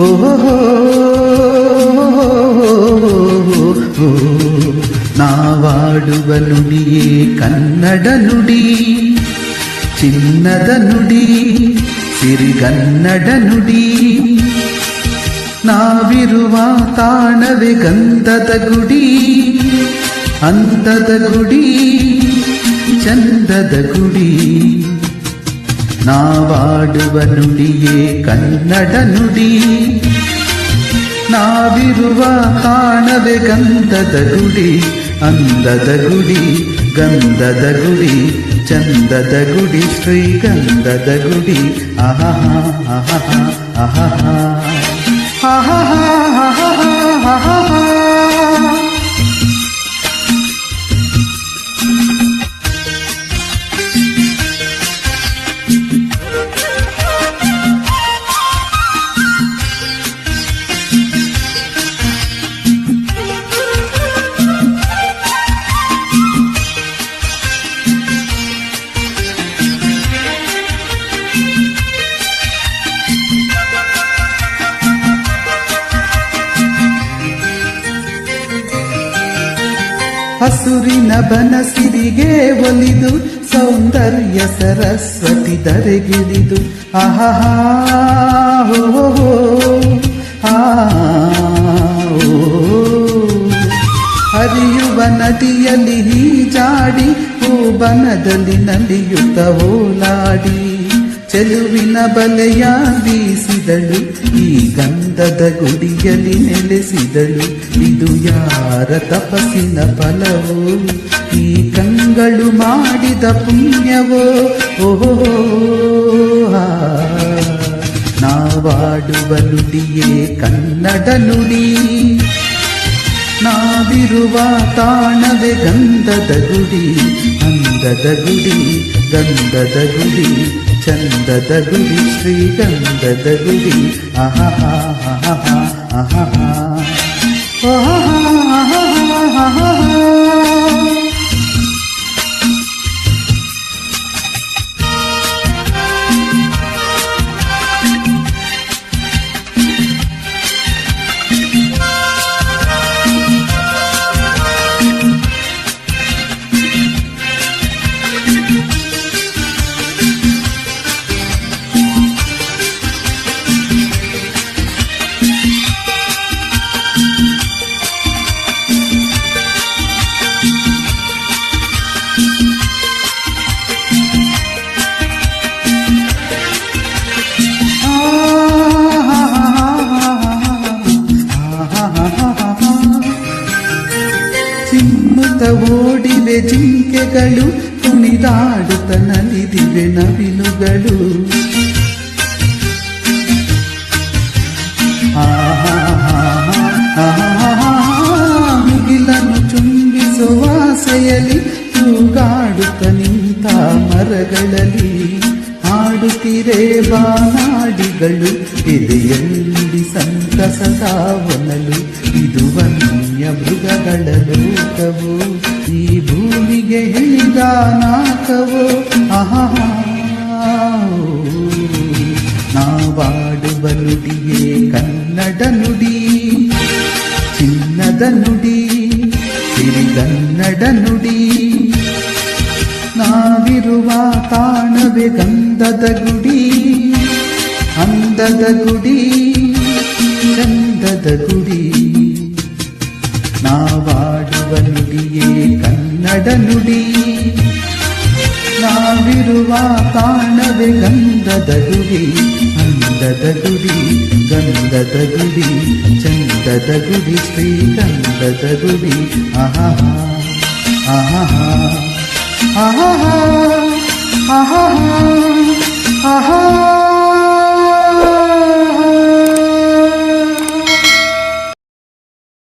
ಓಹೋ ನಾವಾಡುವ ನುಡಿಯೇ ಕನ್ನಡ ನುಡಿ, ಚಿನ್ನದ ನುಡಿ, ಸಿರಿಗನ್ನಡ ನುಡಿ. ನಾವಿರುವ ತಾಣವೇ ಗಂಧದ ಗುಡಿ, ಅಂದದ ಗುಡಿ, ಚಂದದ ಗುಡಿ. ನಾವಾಡುವ ನುಡಿಯೇ ಕನ್ನಡ ನುಡಿ, ನಾವಿರುವ ತಾಣವೇ ಗಂಧದ ಗುಡಿ, ಅಂದದ ಗುಡಿ, ಗಂಧದ ಗುಡಿ, ಚಂದದ ಗುಡಿ, ಶ್ರೀಗಂಧದ ಗುಡಿ. ಆಹಾ ಆಹಾ ಆಹಾ ಆಹಾ ಆಹಾ. ಹಸುರಿನ ಬನಸಿರಿಗೆ ಒಲಿದು ಸೌಂದರ್ಯ ಸರಸ್ವತಿ ಧರೆಗಿಳಿದು ಆಹಾ ಹರಿಯುವ ನದಿಯಲ್ಲಿ ಹೀಜಾಡಿ ಹೂಬನದಲ್ಲಿ ನಲಿಯುತ್ತ ಓಲಾಡಿ ಚೆಲುವಿನ ಬಲೆಯ ಬೀಸಿದಳು, ಈ ಗಂಧದ ಗುಡಿಯಲ್ಲಿ ನೆಲೆಸಿದಳು. ಇದು ಯಾರ ತಪಸ್ಸಿನ ಫಲವೋ, ಈ ಕಂಗಳು ಮಾಡಿದ ಪುಣ್ಯವೋ. ಓಹೋ ನಾವಾಡುವ ನುಡಿಯೇ ಕನ್ನಡ ನುಡಿ, ನಾವಿರುವ ತಾಣವೇ ಗಂಧದ ಗುಡಿ, ಅಂದದ ಗುಡಿ, ಗಂಧದ ಗುಡಿ, ಚಂದದ ಗುಡಿ, ಶ್ರೀಗಂಧದ ಗುಡಿ. ಆಹಾ ಆಹಾ ಆಹಾ ಆಹಾ. ಚಿಮ್ಮುತ್ತ ಓಡಿವೆ ಜಿಂಕೆಗಳು, ಕುಣಿದಾಡುತ್ತ ನಲಿದಿವೆ ನವಿಲುಗಳು. ಮುಗಿಲನ್ನು ಚುಂಬಿಸುವ ಆಸೆಯಲ್ಲಿ ತೂಗಾಡುತ್ತ ನಿಂತ ಮರಗಳಲ್ಲಿ ಹಾಡುತ್ತಿರೆ ಬಾನಾಡಿಗಳು, ಎದೆಯಲ್ಲಿ ಸಂತಸದ ಒನಲು. ಇದು ವನ್ಯ ಮೃಗಗಳ ಲೋಕವು, ಈ ಭೂಮಿಗೆ ಹಿಡಿದ ನಾಕವೋ. ಆಹಾ ನಾವಾಡುವ ನುಡಿಯೇ ಕನ್ನಡ ನುಡಿ, ಚಿನ್ನದ ನುಡಿ, ಸಿರಿಗನ್ನಡ ನುಡಿ. ನಾವಿರುವ ತಾಣವೇ ಗಂಧದ ಗುಡಿ, ಅಂದದ ಗುಡಿ, ಚಂದದ ಗುಡಿ. ನಾವಾಡುವ ನುಡಿಯೇ ಕನ್ನಡ ನುಡಿ, ನಾವಿರುವ ತಾಣವೇ ಗಂಧದ ಗುಡಿ, ಅಂದದ ಗುಡಿ, ಗಂಧದ ಗುಡಿ, ಚಂದದ ಗುಡಿ, ಶ್ರೀಗಂಧದ ಗುಡಿ. ಆಹಾ ಆಹಾ ಆಹಾ ಆಹಾ ಆಹಾ.